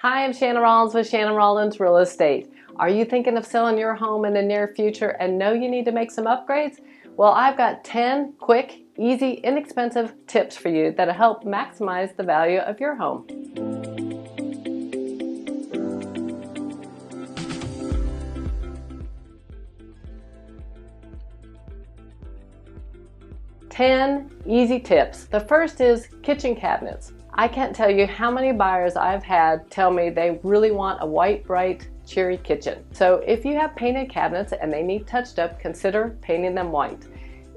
Hi, I'm Shannon Rollins with Shannon Rollins Real Estate. Are you thinking of selling your home in the near future and know you need to make some upgrades? Well, I've got 10 quick, easy, inexpensive tips for you that'll help maximize the value of your home. Ten easy tips. The first is kitchen cabinets. I can't tell you how many buyers I've had tell me they really want a white, bright, cheery kitchen. So if you have painted cabinets and they need touched up, consider painting them white.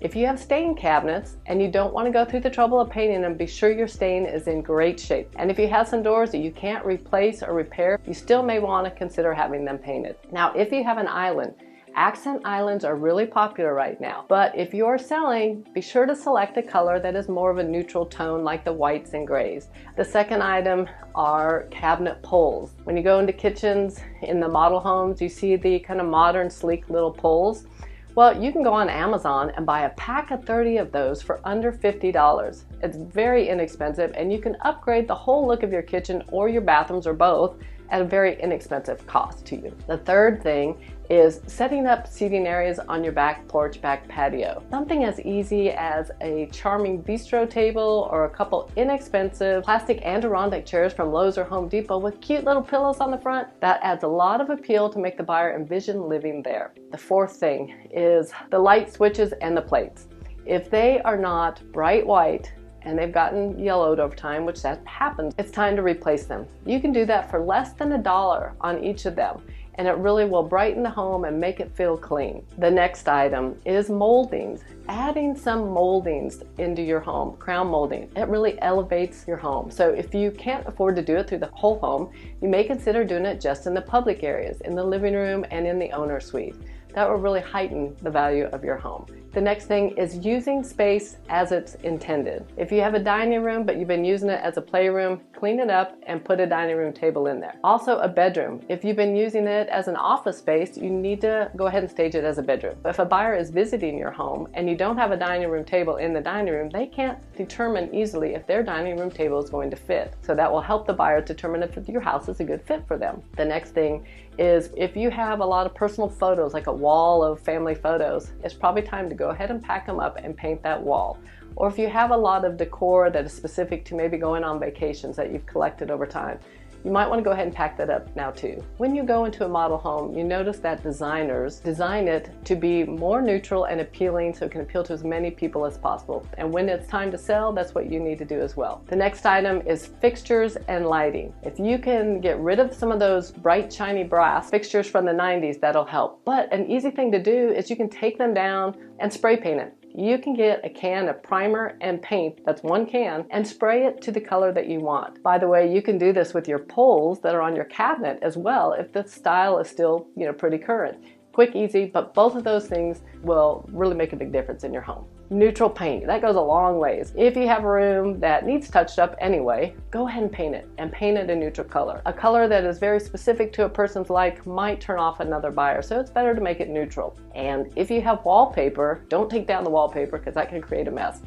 If you have stain cabinets and you don't want to go through the trouble of painting them, be sure your stain is in great shape. And if you have some doors that you can't replace or repair, you still may want to consider having them painted. Now, if you have an island, accent islands are really popular right now, but if you're selling, be sure to select a color that is more of a neutral tone like the whites and grays. The second item are cabinet poles. When you go into kitchens in the model homes, you see the kind of modern, sleek little poles. Well, you can go on Amazon and buy a pack of 30 of those for under $50. It's very inexpensive and you can upgrade the whole look of your kitchen or your bathrooms or both at a very inexpensive cost to you. The third thing is setting up seating areas on your back porch, back patio. Something as easy as a charming bistro table or a couple inexpensive plastic Adirondack chairs from Lowe's or Home Depot with cute little pillows on the front. That adds a lot of appeal to make the buyer envision living there. The fourth thing is the light switches and the plates. If they are not bright white, and they've gotten yellowed over time, which that happens, it's time to replace them. You can do that for less than $1 on each of them, and it really will brighten the home and make it feel clean. The next item is moldings. Adding some moldings into your home, crown molding, it really elevates your home. So if you can't afford to do it through the whole home, you may consider doing it just in the public areas, in the living room and in the owner suite. That will really heighten the value of your home. The next thing is using space as it's intended. If you have a dining room but you've been using it as a playroom, clean it up and put a dining room table in there. Also a bedroom. If you've been using it as an office space, you need to go ahead and stage it as a bedroom. If a buyer is visiting your home and you don't have a dining room table in the dining room, they can't determine easily if their dining room table is going to fit. So that will help the buyer determine if your house is a good fit for them. The next thing is if you have a lot of personal photos, like a wall of family photos, it's probably time to go ahead and pack them up and paint that wall. Or if you have a lot of decor that is specific to maybe going on vacations that you've collected over time, you might want to go ahead and pack that up now too. When you go into a model home, you notice that designers design it to be more neutral and appealing so it can appeal to as many people as possible. And when it's time to sell, that's what you need to do as well. The next item is fixtures and lighting. If you can get rid of some of those bright, shiny brass fixtures from the 90s, that'll help. But an easy thing to do is you can take them down and spray paint it. You can get a can of primer and paint, that's one can, and spray it to the color that you want. By the way, you can do this with your poles that are on your cabinet as well if the style is still, pretty current. Quick, easy, but both of those things will really make a big difference in your home. Neutral paint, that goes a long ways. If you have a room that needs touched up anyway, go ahead and paint it a neutral color. A color that is very specific to a person's like might turn off another buyer, so it's better to make it neutral. And if you have wallpaper, don't take down the wallpaper because that can create a mess.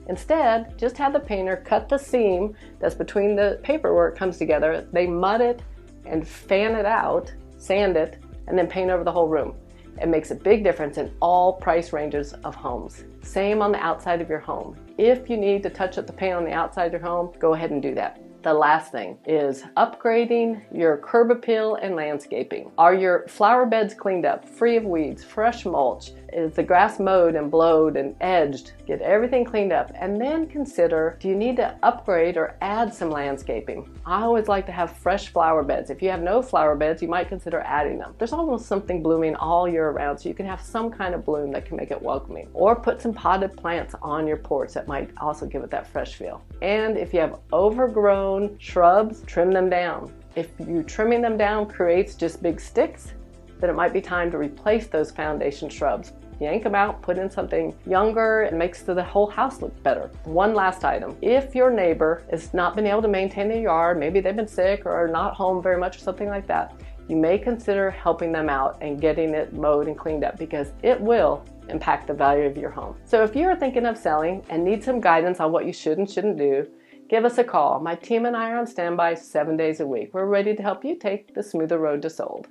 Instead, just have the painter cut the seam that's between the paper where it comes together. They mud it and fan it out, sand it, and then paint over the whole room. It makes a big difference in all price ranges of homes. Same on the outside of your home. If you need to touch up the paint on the outside of your home, go ahead and do that. The last thing is upgrading your curb appeal and landscaping. Are your flower beds cleaned up, free of weeds, fresh mulch? Is the grass mowed and blowed and edged? Get everything cleaned up and then consider, do you need to upgrade or add some landscaping? I always like to have fresh flower beds. If you have no flower beds, you might consider adding them. There's almost something blooming all year round, so you can have some kind of bloom that can make it welcoming. Or put some potted plants on your porch that might also give it that fresh feel. And if you have overgrown shrubs, trim them down. If you trimming them down creates just big sticks, then it might be time to replace those foundation shrubs. Yank them out, put in something younger, and makes the whole house look better. One last item. If your neighbor has not been able to maintain their yard, maybe they've been sick or are not home very much or something like that, you may consider helping them out and getting it mowed and cleaned up because it will impact the value of your home. So if you're thinking of selling and need some guidance on what you should and shouldn't do, give us a call. My team and I are on standby 7 days a week. We're ready to help you take the smoother road to sold.